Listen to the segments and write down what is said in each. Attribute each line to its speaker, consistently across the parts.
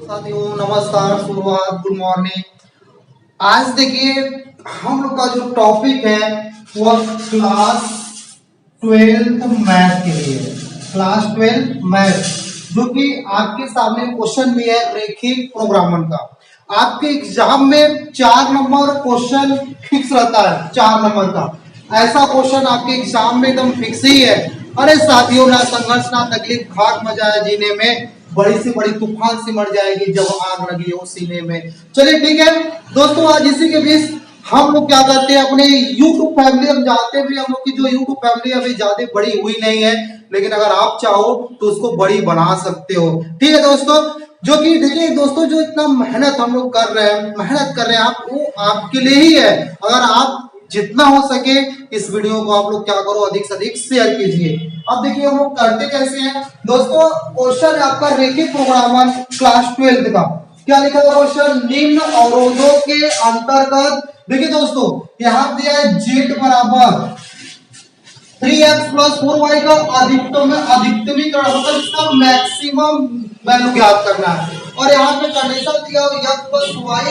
Speaker 1: साथियों नमस्कार, शुरुआत, गुड मॉर्निंग। आज देखिए हम लोग का जो टॉपिक है वह क्लास 12th मैथ के लिए है। क्लास 12 मैथ जो कि आपके सामने क्वेश्चन भी है रैखिक प्रोग्रामन का। आपके एग्जाम में 4 नंबर क्वेश्चन फिक्स रहता है, 4 नंबर का ऐसा क्वेश्चन आपके एग्जाम में एकदम फिक्स ही है। अरे साथियों, ना संघर्ष ना तकलीफ, खाक मजा है जीने में, बड़ी से बड़ी तूफान सिमट जाएगी जब आग लगी हो सीने में। चलिए ठीक है दोस्तों, आज इसी के बीच हम लोग क्या करते हैं, अपने YouTube फैमिली हम जानते भी, हम लोग की जो YouTube फैमिली अभी ज्यादा बड़ी हुई नहीं है, लेकिन अगर आप चाहो तो उसको बड़ी बना सकते हो। ठीक है दोस्तों, जो कि देखिए दोस्तों, जो इतना मेहनत हम लोग कर रहे हैं, मेहनत कर रहे हैं आप, वो आपके लिए ही है। अगर आप जितना हो सके इस वीडियो को आप लोग क्या करो, अधिक से अधिक शेयर कीजिए। अब देखिए हम लोग करते कैसे हैं दोस्तों। क्वेश्चन आपका रैखिक प्रोग्रामर क्लास 12 का क्या लिखा है क्वेश्चन, निम्न अवरोधों के अंतर्गत। देखिए दोस्तों, यहाँ दिया है z बराबर 3x प्लस 4y का अधिकतमीकरण, मतलब इसका मैक्सिमम वैल्यू ज्ञात करना है। और यहाँ पे कंडीशन दिया हुआ x plus y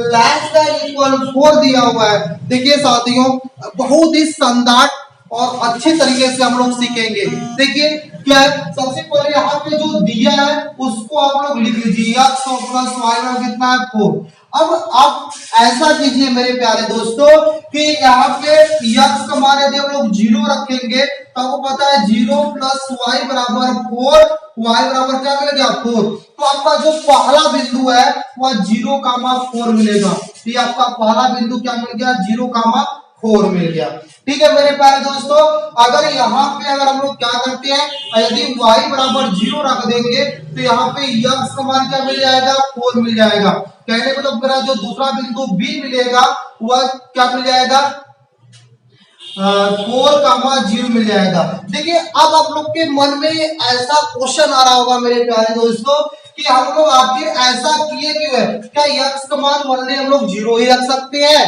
Speaker 1: less than equal 4 दिया हुआ है। देखिए साथियों, बहुत ही शानदार और अच्छे तरीके से हम लोग सीखेंगे। देखिए क्या है, सबसे पहले यहाँ पे जो दिया है उसको आप लोग लिख लीजिए, x प्लस y का कितना है 4। अब आप ऐसा कीजिए मेरे प्यारे दोस्तों कि यहाँ पे x का मान यदि हम लोग 0 रखेंगे तो आपको पता है 0 प्लस y बराबर 4, y बराबर क्या मिलेगा 4। तो आपका जो पहला बिंदु है वह 0,4 मिलेगा। ये आपका पहला बिंदु क्या मिल गया, 0,4 मिल गया। ठीक है मेरे प्यारे दोस्तों, अगर यहाँ पे अगर हम लोग क्या करते हैं, यदि y बराबर 0 रख देंगे तो यहाँ पे x का मान क्या मिल जाएगा, 4 मिल जाएगा। कहने को मतलब मेरा जो दूसरा बिंदु b मिलेगा वह क्या मिल जाएगा, 4,0 मिल जाएगा। देखिए अब आप लोग के मन में ऐसा क्वेश्चन आ रहा होगा मेरे प्यारे दोस्तों कि हम लोग आखिर ऐसा किए क्यों है, क्या x का मान मान हम लोग 0 ही रख सकते हैं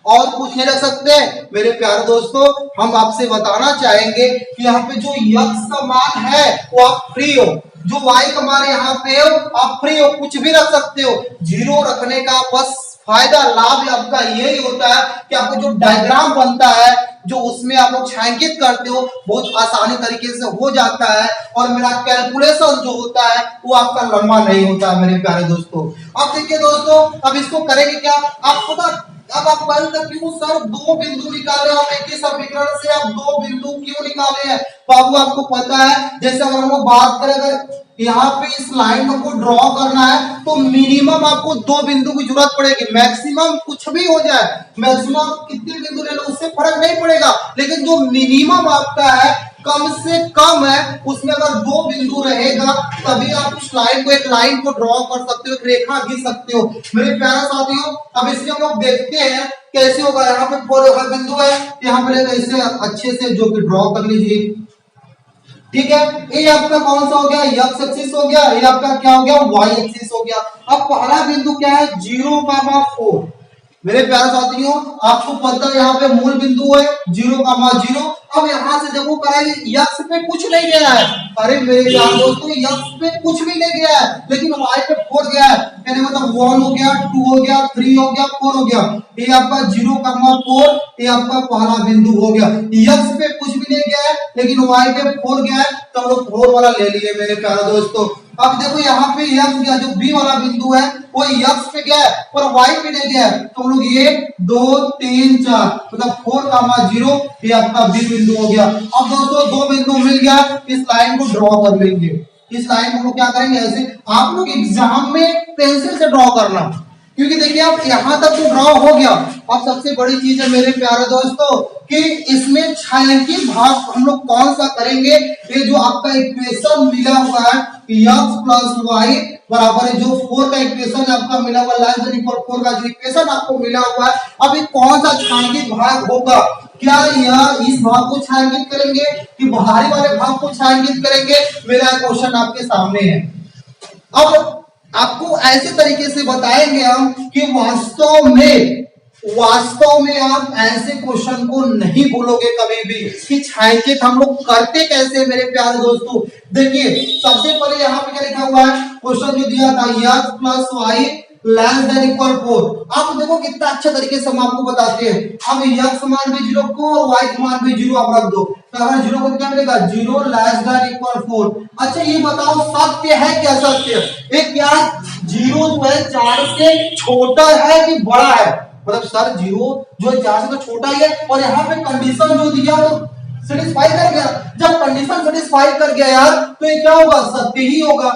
Speaker 1: और कुछ नहीं रख सकते? मेरे प्यारे दोस्तों, हम आपसे बताना चाहेंगे कि यहाँ पे जो x का मान है वो आप फ्री हो, जो y का मान यहाँ पे हो आप फ्री हो, कुछ भी रख सकते हो। 0 रखने का बस फायदा लाभ आपका यही होता है कि आपको जो डायग्राम बनता है, जो उसमें आप लोग छायांकित करते हो, बहुत आसानी तरीके से हो जाता है और मेरा कैलकुलेशन जो होता है वो आपका लंबा नहीं होता है मेरे प्यारे दोस्तों। अब देखिए दोस्तों, अब इसको करेंगे क्या, आप पता अब आप कहेंगे क्यों सर 2 बिंदु निकाले, आप एक ही समीकरण से आप 2 बिंदु क्यों निकाले हैं? बाबू आपको पता है, जैसे अगर हम लोग बात करें, अगर यहाँ पे इस लाइन को ड्रॉ करना है तो मिनिमम आपको 2 बिंदु की जरूरत पड़ेगी। मैक्सिमम कुछ भी हो जाए, मैक्सिमम कितने बिंदु ले लो उससे फर्क नहीं पड़ेगा, लेकिन जो मिनिमम आपका है कम से कम है, उसमें अगर 2 बिंदु रहेगा तभी आप उस लाइन को, एक लाइन को ड्रॉ कर सकते हो, एक रेखा खींच सकते हो मेरे प्यारे साथियों। अब इसमें हम लोग देखते हैं कैसे होगा। यहाँ पे 4 बिंदु है, यहाँ पे ऐसे अच्छे से जो कि ड्रॉ कर लीजिए। ठीक है, ये आपका कौन सा हो गया, x एक्सिस हो गया, ये आपका क्या हो गया, y एक्सिस हो गया। अब पहला बिंदु क्या है, 0,4। मेरे प्यारे साथियों, आपको पता है यहाँ पे मूल बिंदु है 0,0। अब यहाँ से जब वो कराएंगे x पे कुछ नहीं गया है, अरे मेरे प्यारे दोस्तों x पे कुछ भी नहीं गया है, लेकिन y पे 4 गया है, यानी मतलब 1 हो गया, 2 हो गया, 3 हो गया, 4 हो गया। ये आपका 0,4, ये आपका पहला बिंदु हो गया। x पे कुछ भी नहीं गया है लेकिन y पे 4 गया है, तो हम लोग 4 वाला ले लिए मेरे प्यारे दोस्तों। अब देखो यहाँ पे x गया, जो b वाला बिंदु है वो x पे गया है पर y पे नहीं गया है, तो हम लोग 1 2 3 4 मतलब 4,0 ये आपका b बिंदु हो गया। अब दोस्तों 2 बिंदु मिल गया, इस लाइन को ड्रॉ कर लेंगे। इस लाइन को क्या करेंगे, ऐसे आप लोग एग्जाम में पेंसिल से ड्रॉ करना, क्योंकि देखिए आप यहां तक तो ड्रॉ हो गया। अब सबसे बड़ी चीज है मेरे प्यारे दोस्तों कि इसमें छायांकित भाग हम लोग कौन सा करेंगे। ये जो आपका इक्वेशन मिला हुआ है x प्लस वाई बराबर है, जो 4 का इक्वेशन आपका मिला हुआ लेस देन इक्वल 4 का जो इक्वेशन आपको मिला हुआ है, अब ये कौन सा छायांकित भाग होगा? क्या यह इस भाग को छायांकित करेंगे कि बाहरी वाले भाग को छायांकित करेंगे? मेरा क्वेश्चन आपके सामने है। अब आपको ऐसे तरीके से बताएंगे हम कि वास्तव में वास्तव में आप ऐसे क्वेश्चन को नहीं बोलोगे कभी भी कि छायांकित हम लोग करते कैसे मेरे प्यारे दोस्तों। देखिए सबसे पहले यहाँ पे क्या लिखा हुआ है, क्वेश्चन जो दिया था x plus y less than equal 4। आप देखो कितना अच्छा तरीके से हम आपको बताते हैं। अब x मान भी 0 को और y मान भी 0 आप रख दो, तो अगर 0 को क्या मिलेगा, 0 लेस देन इक्वल 4। अच्छा ये बताओ सत्य है क्या, सत्य एक क्या 0 जो है 4 से छोटा है कि बड़ा है, मतलब सर 0 जो है 4 से तो छोटा ही है, और यहाँ पे कंडीशन जो दिया वो सेटिस्फाई कर गया। जब कंडीशन सेटिस्फाई कर गया यार तो ये क्या होगा, सत्य ही होगा।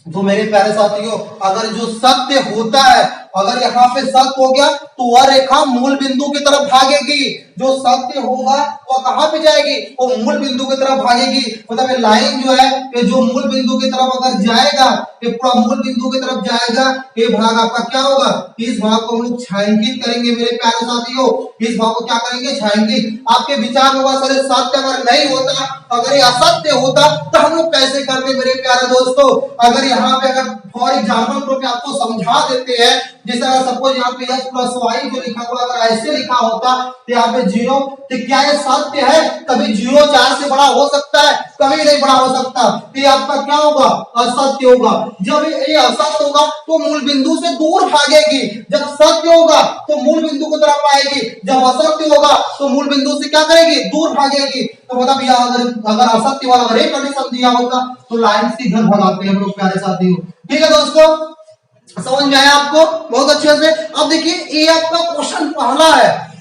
Speaker 1: तो मेरे प्यारे साथियों अगर जो सत्य होता है, अगर यहाँ पे सत्य हो गया तो वह रेखा मूल बिंदु की तरफ भागेगी। जो सत्य होगा वो कहां पे जाएगी, वो मूल बिंदु की तरफ भागेगी। मतलब ये लाइन जो है ये जो मूल बिंदु की तरफ अगर जाएगा, ये पूरा मूल बिंदु की तरफ जाएगा, ये भाग आपका क्या होगा, इस भाग को हम लोग छायांकित करेंगे मेरे प्यारे साथियों। इस भाग को क्या करेंगे, छायांकित। आपके विचार होगा सर सत्य अगर नहीं होता, अगर ये असत्य होता तो हम लोग कैसे करते मेरे प्यारे दोस्तों। अगर यहाँ पे अगर फॉर एग्जाम्पल पे आपको समझा देते हैं, जैसे अगर सपोज यहाँ पे x प्लस वाई जो लिखा हुआ अगर ऐसे लिखा होता तो यहाँ पे 0, तो क्या ये सत्य है, कभी 0 4 से बड़ा हो सकता है, कभी नहीं बड़ा हो सकता, तो ये आपका क्या होगा, असत्य होगा। जब ये असत्य होगा तो मूल बिंदु से दूर भागेगी, जब सत्य होगा तो मूल बिंदु की तरफ आएगी, जब असत्य होगा तो मूल बिंदु से क्या करेगी, दूर भागेगी। तो मतलब यह अगर असत्य वाला अगर एक कंडीशन दिया होता तो लाइन से घर भगाते हैं हम लोग प्यारे साथियों। ठीक है दोस्तों, समझ में आया आपको बहुत अच्छे से। अब देखिए ये आपका क्वेश्चन पहला है,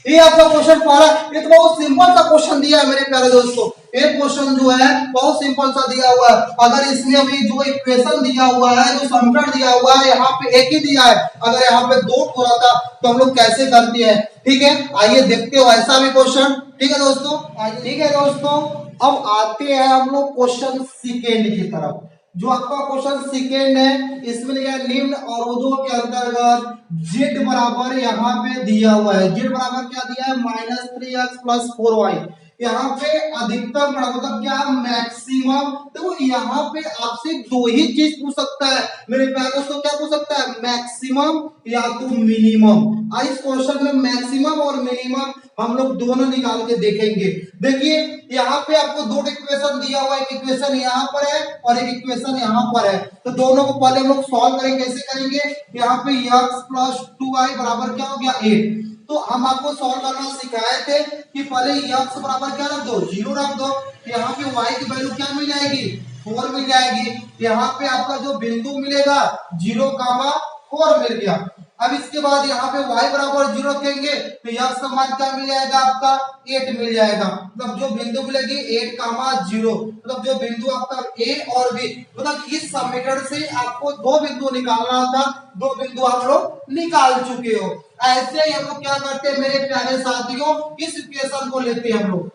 Speaker 1: ये आपका क्वेश्चन पहला, ये तो बहुत सिंपल सा क्वेश्चन दिया है मेरे प्यारे दोस्तों। ये क्वेश्चन जो है बहुत सिंपल सा दिया हुआ है। अगर इसमें अभी जो इक्वेशन दिया हुआ है, जो समीकरण दिया हुआ है, यहाँ पे एक ही दिया है, अगर यहाँ पे दो थोड़ा था तो हम लोग कैसे करते हैं। ठीक है आइए देखते हो ऐसा भी क्वेश्चन। ठीक है दोस्तों, ठीक है दोस्तों, अब आते हैं हम लोग क्वेश्चन सेकेंड की तरफ। जो आपका क्वेश्चन सेकेंड है इसमें लिखा है निम्न अवरोधों के अंतर्गत z बराबर यहाँ पे दिया हुआ है, z बराबर क्या दिया है, -3x + 4y। यहाँ पे अधिकतम मतलब क्या, मैक्सिमम। देखो यहाँ पे आपसे दो ही चीज पूछ सकता है मेरे प्यारे दोस्तों, क्या पूछ सकता है, मैक्सिमम या तो मिनिमम। इस क्वेश्चन में मैक्सिमम और मिनिमम हम लोग दोनों निकाल के देखेंगे। देखिए यहाँ पे आपको दो इक्वेशन दिया हुआ है, एक इक्वेशन यहाँ पर है और एक इक्वेशन यहाँ पर है, तो दोनों को पहले हम लोग सॉल्व करेंगे। कैसे करेंगे, यहाँ पे x + 2y बराबर क्या हो गया 8। तो हम आपको सॉल्व करना सिखाए थे कि पहले x बराबर क्या रख दो, 0 रख दो, यहाँ पे y की वैल्यू क्या मिल जाएगी, 4 मिल जाएगी। यहाँ पे आपका जो बिंदु मिलेगा 0,4 मिल गया। अब इसके बाद यहाँ पे y बराबर 0 रखेंगे तो x का मान क्या मिल जाएगा, आपका 8 मिल जाएगा। मतलब जो बिंदु मिलेगी 8,0, मतलब जो बिंदु आपका a और b, मतलब इस समीकरण से आपको दो बिंदु निकालना था, दो बिंदु आप लोग निकाल चुके हो। ऐसे ही हम लोग क्या करते हैं मेरे प्यारे साथियों, इस इक्वेशन को लेते हैं हम लोग,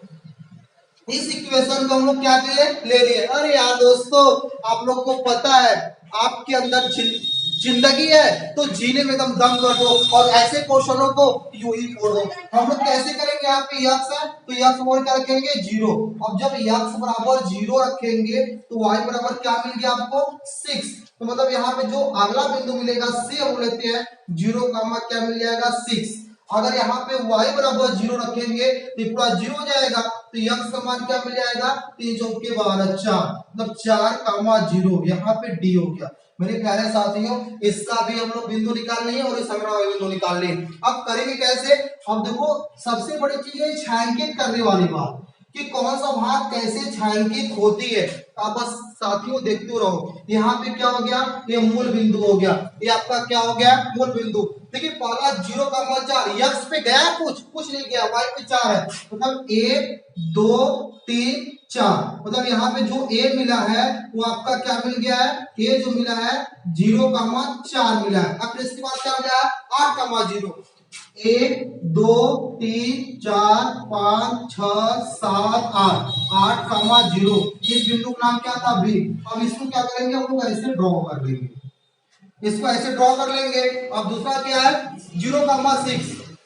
Speaker 1: इस इक्वेशन को हम लोग क्या ले लिए। अरे यार दोस्तों आप लोग को पता है आपके अंदर जिंदगी है तो जीने में एकदम दम कर दो और ऐसे क्वेश्चनों को यूं ही छोड़ दो। हम लोग कैसे करेंगे, यहाँ पे x है तो x बराबर क्या रखेंगे, 0। अब जब x बराबर 0 रखेंगे तो y बराबर क्या मिल गया आपको, 6। तो मतलब यहाँ पे जो अगला बिंदु मिलेगा से हम लेते हैं 0, क्या मिल जाएगा 6। अगर यहाँ पे y बराबर 0 रखेंगे तो पूरा 0 हो जाएगा, तो x का मान क्या मिल जाएगा, 3 चौके 12 4, मतलब 4,0। यहाँ पे d हो गया। मेरे प्यारे साथियों इसका भी हम लोग बिंदु निकाल लेंगे और इस समीकरण का बिंदु निकाल लेंगे। अब करेंगे कैसे, अब देखो सबसे बड़ी चीज है छायांकित करने वाली बात कि कौन सा भाग कैसे छायांकित होती है। आप बस साथियों देखते रहो। यहाँ पे क्या हो गया, ये मूल बिंदु हो गया, ये आपका क्या हो गया, मूल बिंदु। देखिए पहला 0,4 x पे गया, कुछ नहीं गया, y पे 4 है, मतलब 1 2 3 4, मतलब यहाँ पे जो a मिला है वो आपका क्या मिल गया है, a जो मिला है 0,4 मिला है। अब इसके बाद क्या मिला है, 8,0, 1 2 3 4 5 6 7 8, 8,0। इस बिंदु का नाम क्या था, b। अब इसको क्या करेंगे, हम लोग ऐसे ड्रॉ कर लेंगे, इसको ऐसे ड्रॉ कर लेंगे। अब दूसरा क्या है 0,6,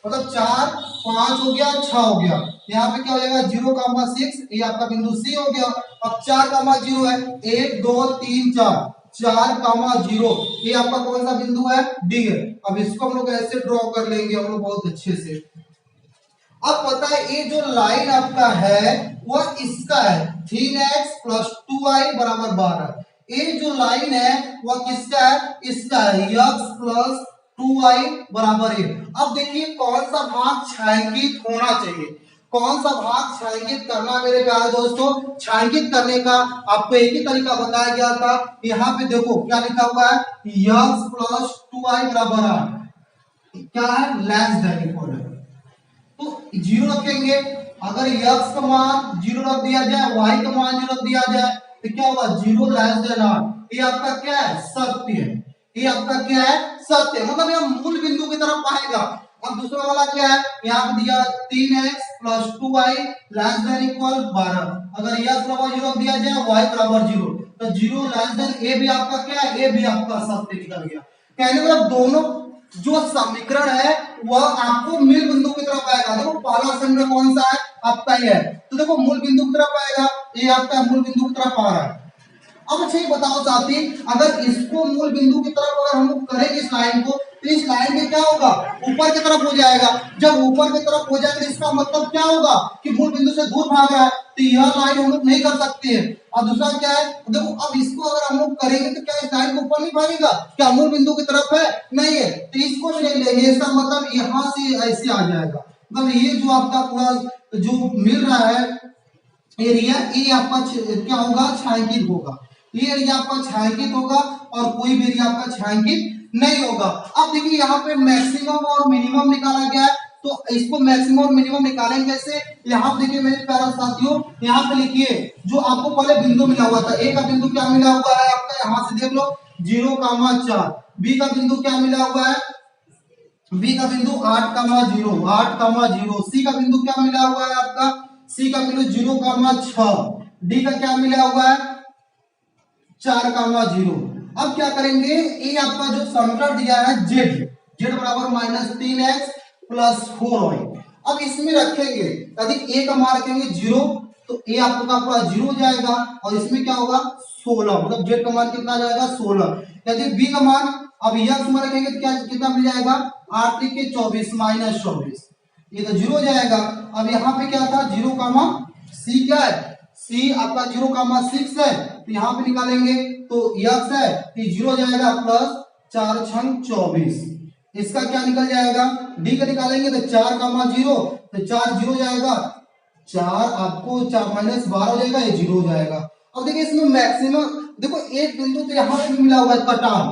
Speaker 1: मतलब 4 5 हो गया, 6 हो गया। यहाँ पे क्या हो जाएगा 0,6, ये आपका बिंदु C हो गया। अब 4,0 है, 1 2 3 4, 4,0 ये आपका कौन सा बिंदु है, डी है। अब इसको हम लोग ऐसे ड्रॉ कर लेंगे हम लोग बहुत अच्छे से। अब पता है ये जो लाइन आपका है वह इसका है 3x + 2y = 12। ये जो लाइन है वह किसका है, इसका है x + 2y = 8। अब देखिए कौन सा भाग छायांकित होना चाहिए, कौन सा भाग छायांकित करना मेरे प्यारे दोस्तों। छायांकित करने का आपको एक ही तरीका बताया गया था। यहाँ पे देखो क्या लिखा हुआ है, x + 2y = 8 क्या है, लेस देन इक्वल है, तो 0 रखेंगे। अगर x का मान 0 रख दिया जाए, y का मान 0 रख दिया जाए तो क्या होगा, 0 लेस देन 8। ये आपका क्या है, सत्य है। ये आपका क्या है, सत्य, मतलब यह मूल बिंदु की तरफ आएगा। अब दूसरा वाला क्या है, यहाँ पे दिया 3x + 2y less than equal 12। अगर x बराबर 0 रख दिया जाए, y बराबर 0, तो 0 लेस देन, ए भी आपका क्या है, ए भी आपका सत्य निकल गया। कहने का मतलब दोनों जो समीकरण है वह आपको मूल बिंदु की तरफ आएगा। देखो पहला समीकरण कौन सा है, आपका ये है, तो देखो मूल बिंदु की तरफ आएगा, ये आपका मूल बिंदु की तरफ आ रहा है। अब अच्छा ये बताओ साथी, अगर इसको मूल बिंदु की तरफ अगर हम लोग करेंगे इस लाइन को, तो इस लाइन में क्या होगा, ऊपर की तरफ हो जाएगा। जब ऊपर की तरफ हो जाएगा तो इसका मतलब क्या होगा कि मूल बिंदु से दूर भाग रहा है, तो यह लाइन हम लोग नहीं कर सकते हैं। और दूसरा क्या है, देखो अब इसको अगर हम लोग करेंगे तो क्या इस लाइन को ऊपर नहीं भागेगा, क्या मूल बिंदु की तरफ है, नहीं है, तो इसको भी नहीं लेंगे। इसका मतलब यहाँ से ऐसे आ जाएगा, मतलब ये जो आपका पूरा जो मिल रहा है एरिया, ये आपका क्या होगा, छायांकित होगा। ये एरिया आपका छायांकित होगा और कोई भी एरिया आपका छायांकित नहीं होगा। अब देखिए यहाँ पे मैक्सिमम और मिनिमम निकाला गया है, तो इसको मैक्सिमम और मिनिमम निकालेंगे कैसे। यहाँ पे देखिए मेरे प्यारे साथियों, यहाँ पे लिखिए जो आपको पहले बिंदु मिला हुआ था, ए का बिंदु क्या मिला हुआ है आपका, यहाँ से देख लो 0,4। बी का बिंदु क्या मिला हुआ है, बी का बिंदु 8,0, 8,0। सी का बिंदु क्या मिला हुआ है आपका, सी का बिंदु 0,6। डी का क्या मिला हुआ है, 4,0। अब क्या करेंगे, ये आपका जो समीकरण दिया है z बराबर -3x + 4y, अब इसमें रखेंगे, यदि a का मान रखेंगे 0 तो a आपका पूरा 0 हो जाएगा, और इसमें क्या होगा 16, मतलब z का मान कितना जाएगा 16। यदि b का मान, अब x मान रखेंगे तो क्या कितना मिल जाएगा, 8 के 24 -24, ये तो 0 हो जाएगा। अब यहाँ पे क्या था 0, c क्या है, c आपका 0,6 है, तो यहाँ पे निकालेंगे तो x है तो 0 हो जाएगा प्लस 4 × 24, इसका क्या निकल जाएगा, d का निकालेंगे तो 4,0 तो 4 0 जाएगा, 4 आपको 4 -12 हो जाएगा, ये 0 हो जाएगा। अब देखिए इसमें मैक्सिमम, देखो एक बिंदु तो यहाँ पे मिला हुआ है कटान,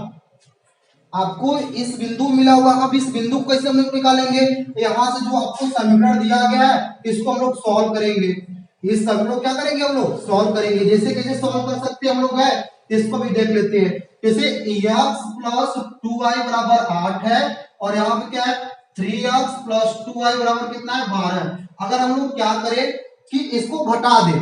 Speaker 1: आपको इस बिंदु मिला हुआ। अब इस बिंदु को कैसे हम लोग निकालेंगे, यहाँ से जो आपको समीकरण दिया गया है इसको हम लोग सॉल्व करेंगे। इस समीकरण को क्या करेंगे, हम लोग सॉल्व करेंगे। जैसे कैसे सॉल्व कर सकते हैं हम लोग है, इसको भी देख लेते हैं। जैसे x + 2y = 8 है, और यहाँ पे क्या है 3x + 2y = कितना है 12। अगर हम लोग क्या करें कि इसको घटा दें,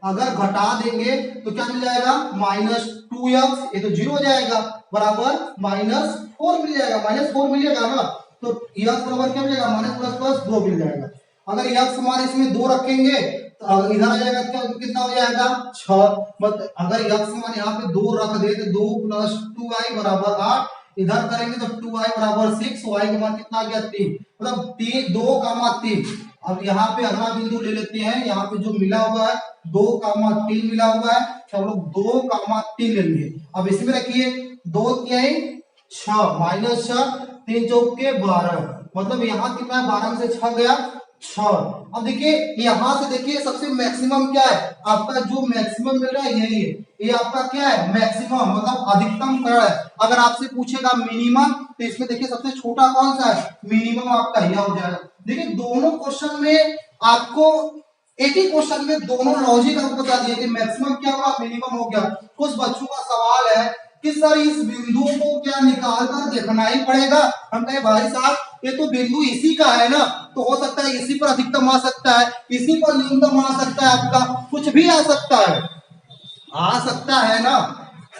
Speaker 1: अगर घटा देंगे तो क्या मिल जाएगा, -2x, ये तो 0 हो जाएगा, बराबर -4 मिल जाएगा, -4 मिल जाएगा ना, तो x बराबर क्या मिल जाएगा, -++2 मिल जाएगा। अगर x मान इसमें 2 रखेंगे तो इधर आ जाएगा, कितना हो जाएगा 6, मतलब अगर x मान यहाँ पे 2 रख दे तो 2 + 2y = 8, इधर करेंगे तो 2y = 6, y का मान कितना आ गया 3, मतलब 2,3। अब यहाँ पे अगला बिंदु ले लेते हैं, यहाँ पे जो मिला हुआ है 2,3 मिला हुआ है, तो हम लोग 2,3 लेंगे। अब इसमें रखिए 2 × 6 -6, 3 × 4 = 12, मतलब यहाँ कितना है 12 में से 6 गया 6। अब देखिए यहाँ से देखिए सबसे मैक्सिमम क्या है, आपका जो मैक्सिमम मिल रहा है यही है, ये आपका क्या है मैक्सिमम, मतलब अधिकतम करण है। अगर आपसे पूछेगा मिनिमम तो इसमें देखिए सबसे छोटा कौन सा है, मिनिमम आपका यह हो जाएगा। देखिए दोनों क्वेश्चन में आपको एक ही क्वेश्चन में दोनों लॉजिक आपको बता दिया कि मैक्सिमम क्या होगा, मिनिमम हो गया। कुछ बच्चों का सवाल है कि सर इस बिंदु को क्या निकाल कर देखना ही पड़ेगा। हम कहे भाई साहब ये तो बिंदु इसी का है ना, तो हो सकता है इसी पर अधिकतम आ सकता है, इसी पर न्यूनतम आ सकता है, आपका कुछ भी आ सकता है, आ सकता है ना।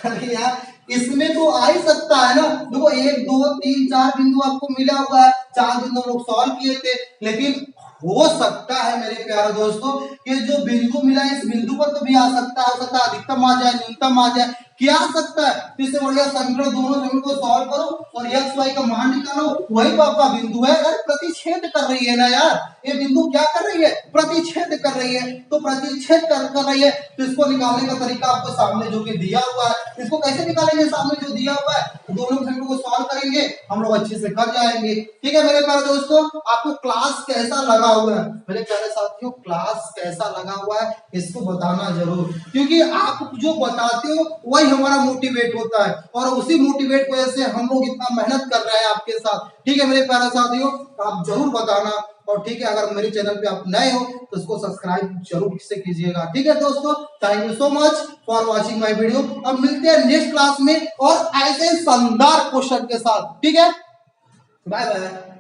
Speaker 1: अरे यार इसमें तो आ ही सकता है ना। देखो 1 2 3 4 बिंदु आपको मिला हुआ है, 4 बिंदु हम लोग सॉल्व किए थे, लेकिन हो सकता है मेरे प्यारे दोस्तों कि जो बिंदु मिला है इस बिंदु पर तो भी आ सकता है, हो सकता है अधिकतम आ जाए, न्यूनतम आ जाए, क्या आ सकता है। तो इससे बढ़िया समीकरण, दोनों समीकरण को सॉल्व करो और एक्स वाई का मान निकालो, वही तो आपका बिंदु है। अरे प्रतिच्छेद कर रही है ना यार, ये बिंदु क्या कर रही है, प्रतिच्छेद कर रही है। तो प्रतिच्छेद कर रही है तो इसको निकालने का तरीका आपको सामने जो कि दिया हुआ है, इसको कैसे निकालेंगे, सामने जो दिया हुआ है दोनों समीकरण को सॉल्व करेंगे, हम लोग अच्छे से कर जाएंगे। ठीक है मेरे प्यारे दोस्तों, आपको क्लास कैसा लगा हुआ है मेरे प्यारे साथियों, क्लास कैसा लगा हुआ है इसको बताना जरूर, क्योंकि आप जो बताते हो वही हमारा मोटिवेट होता है और उसी मोटिवेट वजह से हम लोग इतना मेहनत कर रहे हैं आपके साथ। ठीक है मेरे प्यारे साथियों, आप जरूर बताना। और ठीक है, अगर मेरे चैनल पे आप नए हो तो इसको सब्सक्राइब जरूर से कीजिएगा। ठीक है दोस्तों, thank you so much for watching my video. अब मिलते हैं नेक्स्ट क्लास में और ऐसे शानदार क्वेश्चन के साथ। ठीक है, बाय बाय।